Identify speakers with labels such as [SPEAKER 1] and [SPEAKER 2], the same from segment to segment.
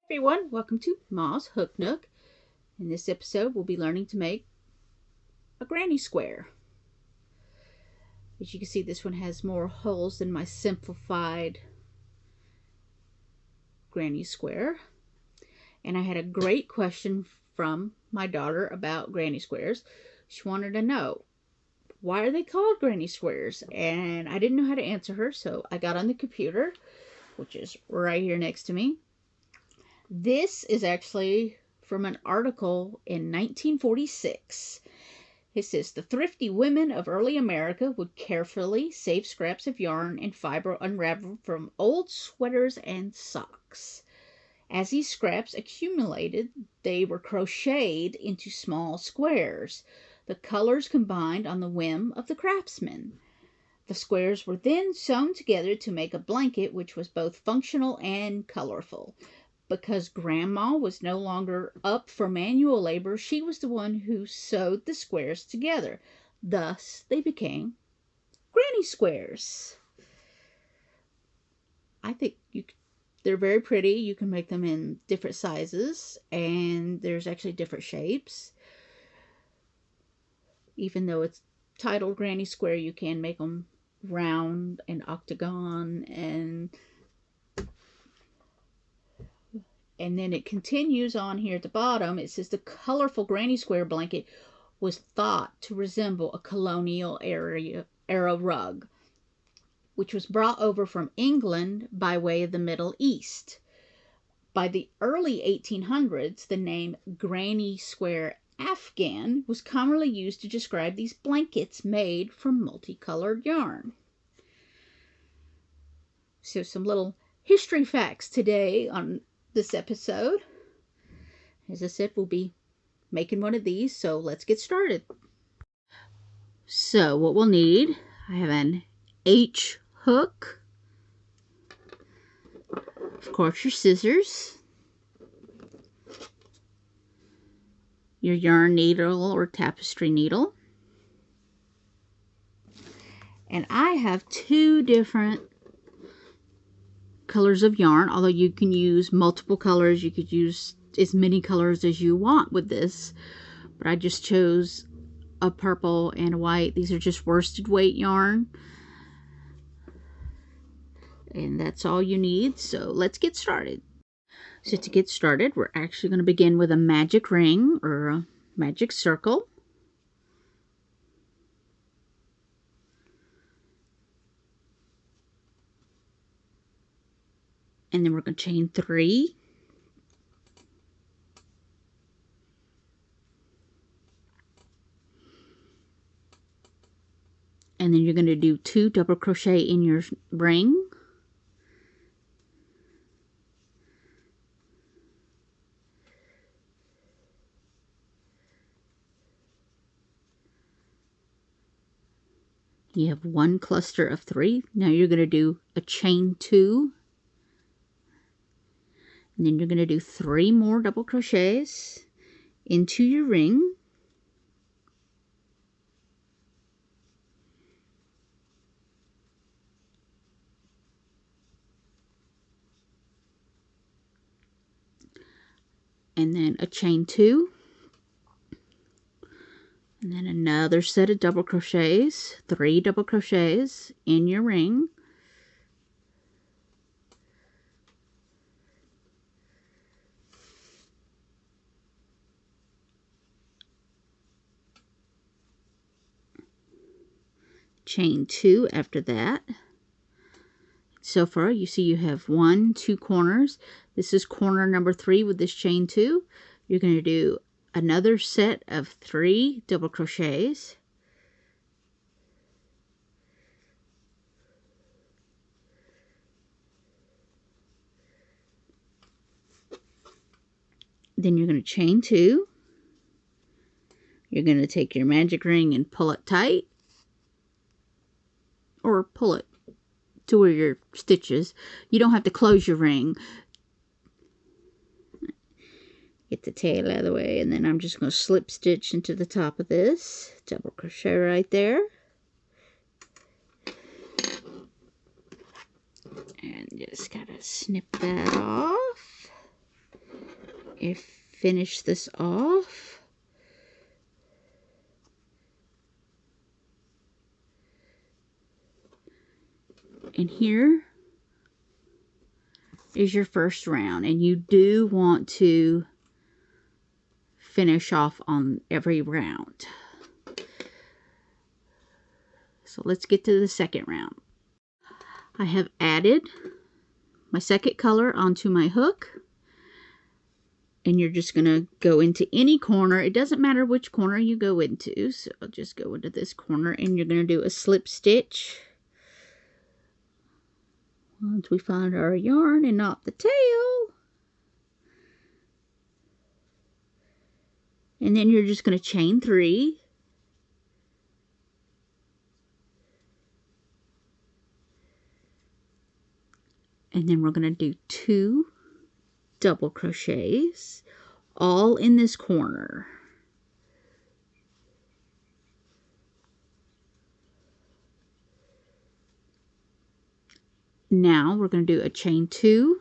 [SPEAKER 1] Everyone, welcome to Ma's Hook Nook. In this episode, we'll be learning to make a granny square. As you can see, this one has more holes than my simplified granny square. And I had a great question from my daughter about granny squares. She wanted to know, why are they called granny squares? And I didn't know how to answer her, so I got on the computer, which is right here next to me. This is actually from an article in 1946. It says, the thrifty women of early America would carefully save scraps of yarn and fiber unraveled from old sweaters and socks. As these scraps accumulated, they were crocheted into small squares, the colors combined on the whim of the craftsman. The squares were then sewn together to make a blanket which was both functional and colorful. Because Grandma was no longer up for manual labor, she was the one who sewed the squares together. Thus, they became granny squares. I think they're very pretty. You can make them in different sizes, and there's actually different shapes. Even though it's titled granny square, you can make them round and octagon, and then it continues on here at the bottom. It says the colorful granny square blanket was thought to resemble a colonial era rug, which was brought over from England by way of the Middle East. By the early 1800s, the name granny square Afghan was commonly used to describe these blankets made from multicolored yarn. So some little history facts today on this episode. As I said, we'll be making one of these, so let's get started. So what we'll need, I have an H hook, of course your scissors, your yarn needle or tapestry needle, and I have two different colors of yarn. Although you can use multiple colors, you could use as many colors as you want with this, but I just chose a purple and a white. These are just worsted weight yarn, and that's all you need. So let's get started. So to get started, we're actually going to begin with a magic ring or a magic circle. And then we're going to chain 3. And then you're going to do 2 double crochet in your ring. You have 1 cluster of 3. Now you're going to do a chain 2. And then you're going to do 3 more double crochets into your ring. And then a chain 2. And then another set of double crochets, 3 double crochets in your ring. Chain 2 after that. So far you see you have 1, 2 corners. This is corner number 3 with this chain 2. You're going to do another set of 3 double crochets. Then you're going to chain 2. You're going to take your magic ring and pull it tight, or pull it to where your stitches. You don't have to close your ring. Get the tail out of the way, and then I'm just going to slip stitch into the top of this. Double crochet right there. And just gotta snip that off. and finish this off. And here is your first round, and you do want to finish off on every round. So let's get to the second round. I have added my second color onto my hook, and you're just going to go into any corner. It doesn't matter which corner you go into, so I'll just go into this corner, and you're going to do a slip stitch once we find our yarn and not the tail. And then you're just going to chain 3. And then we're going to do 2 double crochets all in this corner. Now we're going to do a chain 2,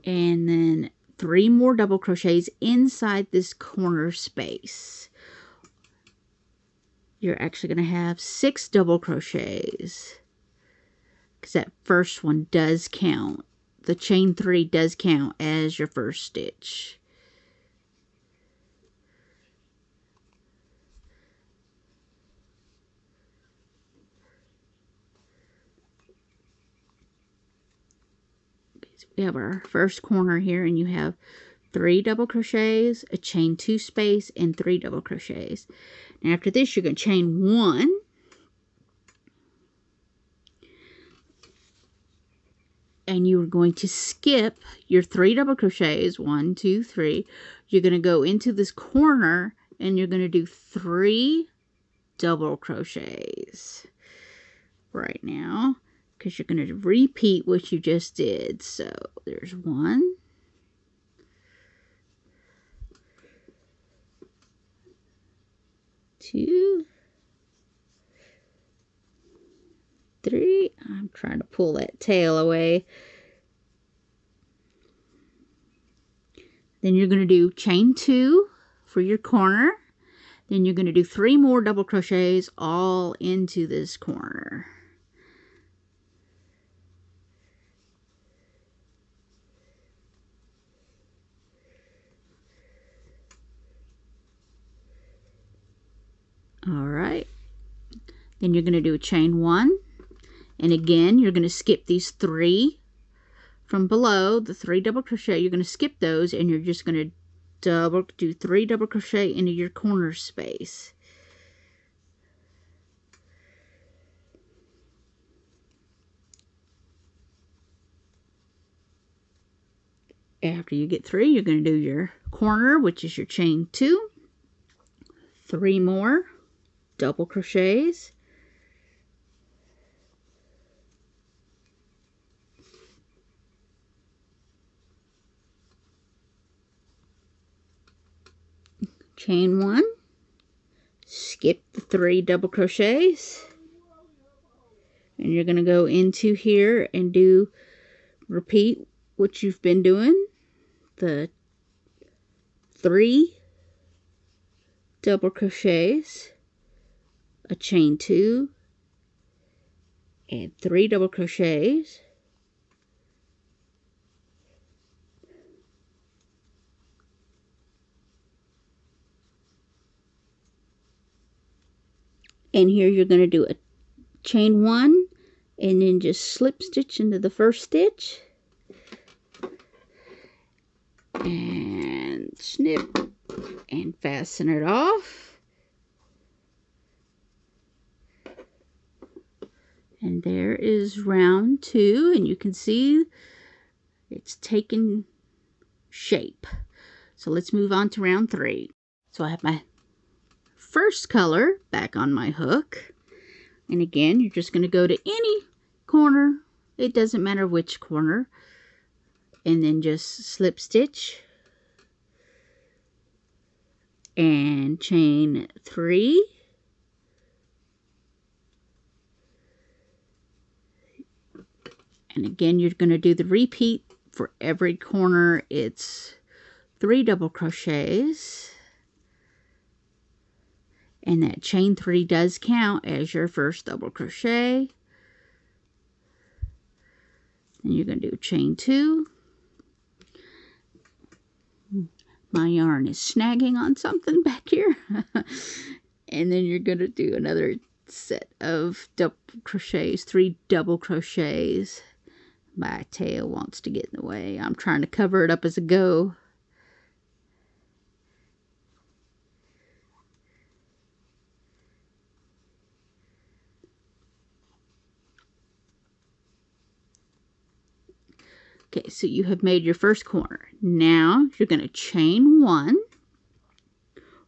[SPEAKER 1] and then 3 more double crochets inside this corner space. You're actually going to have 6 double crochets, because that first one does count. The chain 3 does count as your first stitch. We have our first corner here, and you have 3 double crochets, a chain 2 space, and 3 double crochets. And after this, you're going to chain 1, and you're going to skip your 3 double crochets. 1, 2, 3. You're going to go into this corner, and you're going to do 3 double crochets right now, because you're going to repeat what you just did. So there's 1, 2, 3. I'm trying to pull that tail away. Then you're going to do chain 2 for your corner. Then you're going to do 3 more double crochets all into this corner. All right. Then you're going to do a chain 1, and again you're going to skip these 3 from below, the 3 double crochet. You're going to skip those, and you're just going to do 3 double crochet into your corner space. After you get 3, you're going to do your corner, which is your chain 2, 3 more double crochets, chain 1, skip the 3 double crochets, and you're going to go into here and repeat what you've been doing, the 3 double crochets, a chain 2, and 3 double crochets, and here you're going to do a chain 1 and then just slip stitch into the first stitch and snip and fasten it off. And there is round 2, and you can see it's taken shape. So let's move on to round 3. So I have my first color back on my hook, and again you're just going to go to any corner, it doesn't matter which corner, and then just slip stitch and chain 3, And again, you're going to do the repeat for every corner. It's 3 double crochets, and that chain 3 does count as your first double crochet. And you're going to do chain 2. My yarn is snagging on something back here. And then you're going to do another set of double crochets, 3 double crochets. My tail wants to get in the way. I'm trying to cover it up as I go. Okay, so you have made your first corner. Now you're going to chain 1.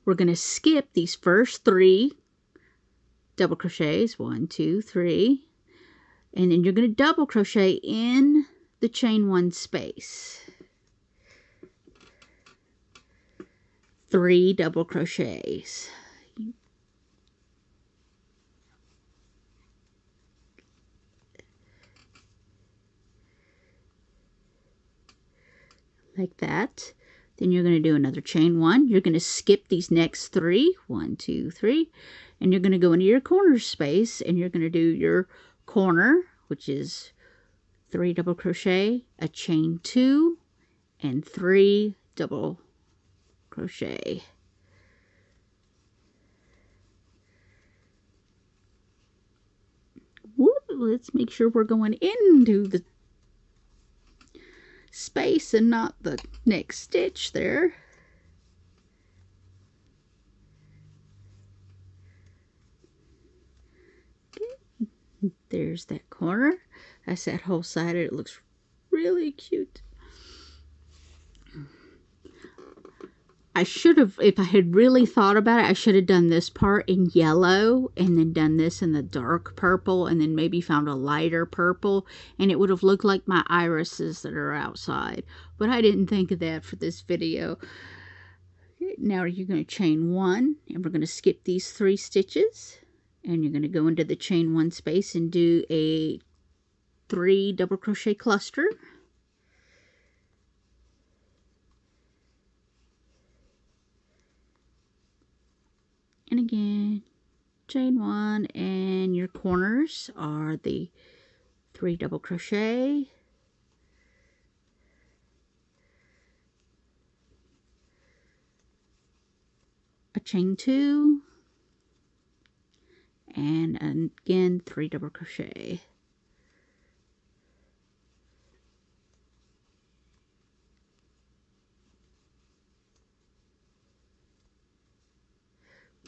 [SPEAKER 1] We're going to skip these first 3 double crochets, 1, 2, 3, and then you're going to double crochet in the chain 1 space. 3 double crochets. Like that. Then you're going to do another chain 1. You're going to skip these next 3, 1, 2, 3, and you're going to go into your corner space, and you're going to do your corner, which is 3 double crochet, a chain 2, and 3 double crochet. Whoop, let's make sure we're going into the space and not the next stitch there. Okay. There's that corner. That's that whole side. It looks really cute. I should have, if I had really thought about it, I should have done this part in yellow and then done this in the dark purple and then maybe found a lighter purple, and it would have looked like my irises that are outside. But I didn't think of that for this video. Now you're going to chain 1, and we're going to skip these 3 stitches, and you're going to go into the chain 1 space and do a 3 double crochet cluster. And again, chain 1, and your corners are the 3 double crochet, a chain 2, and again 3 double crochet.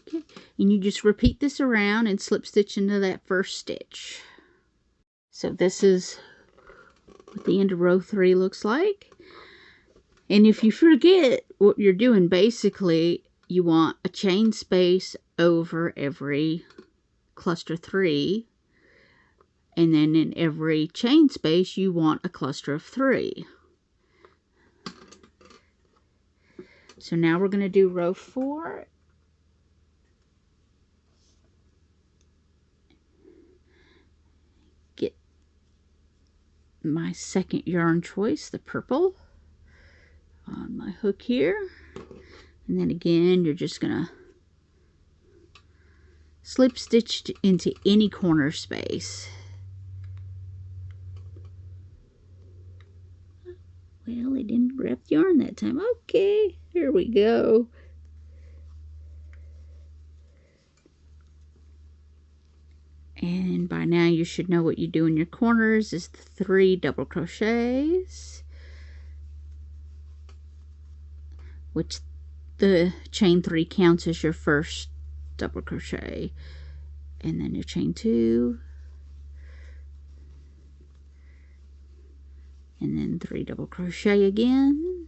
[SPEAKER 1] Okay, and you just repeat this around and slip stitch into that first stitch. So this is what the end of row 3 looks like. And if you forget what you're doing, basically you want a chain space over every cluster 3, and then in every chain space you want a cluster of 3. So now we're going to do row 4. Get my second yarn choice, the purple, on my hook here. And then again, you're just going to slip stitch into any corner space. Well, it didn't wrap the yarn that time. Okay, here we go. And by now you should know what you do in your corners is the 3 double crochets, which the chain 3 counts as your first double crochet, and then your chain 2, and then 3 double crochet again,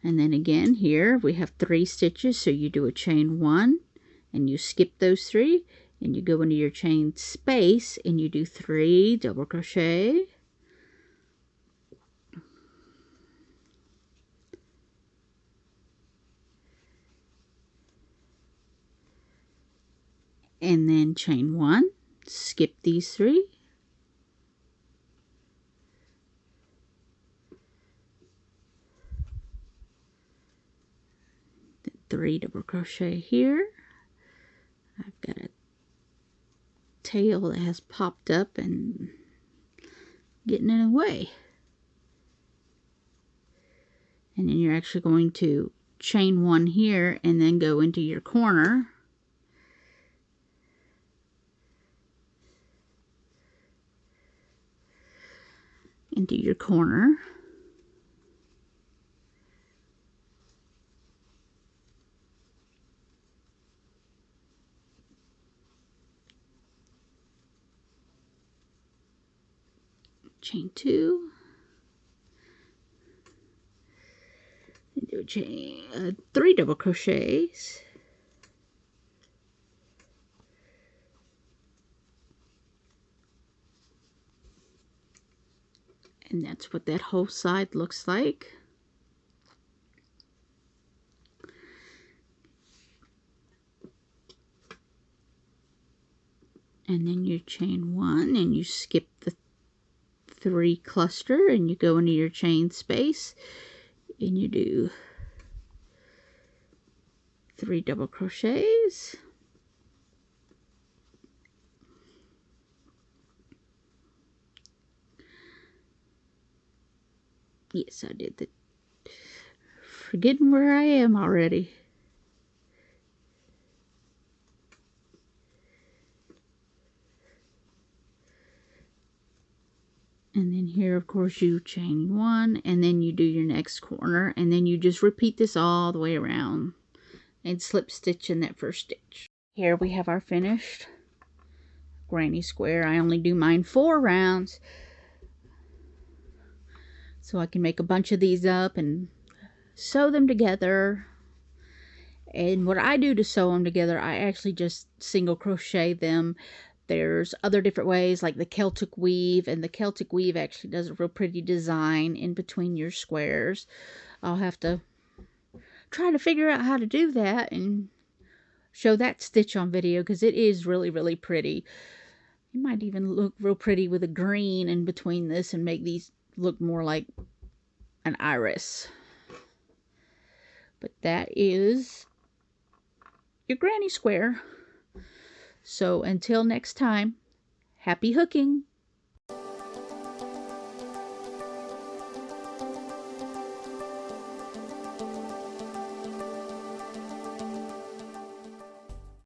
[SPEAKER 1] and then again here we have 3 stitches, so you do a chain 1 and you skip those 3 and you go into your chain space and you do 3 double crochet, and then chain 1, skip these 3, then 3 double crochet here. I've got a tail that has popped up and getting in the way. And then you're actually going to chain 1 here and then go into your corner. Into your corner. Chain 2. And do a chain 3 double crochets. And that's what that whole side looks like. And then you chain 1 and you skip the 3 cluster and you go into your chain space and you do 3 double crochets. Yes, I did that. Forgetting where I am already. And then here, of course, you chain 1, and then you do your next corner, and then you just repeat this all the way around and slip stitch in that first stitch. Here we have our finished granny square. I only do mine 4 rounds, so I can make a bunch of these up and sew them together. And what I do to sew them together, I actually just single crochet them. There's other different ways, like the Celtic weave, and the Celtic weave actually does a real pretty design in between your squares. I'll have to try to figure out how to do that and show that stitch on video, because it is really, really pretty. It might even look real pretty with a green in between this and make these look more like an iris. But that is your granny square. So until next time, happy hooking!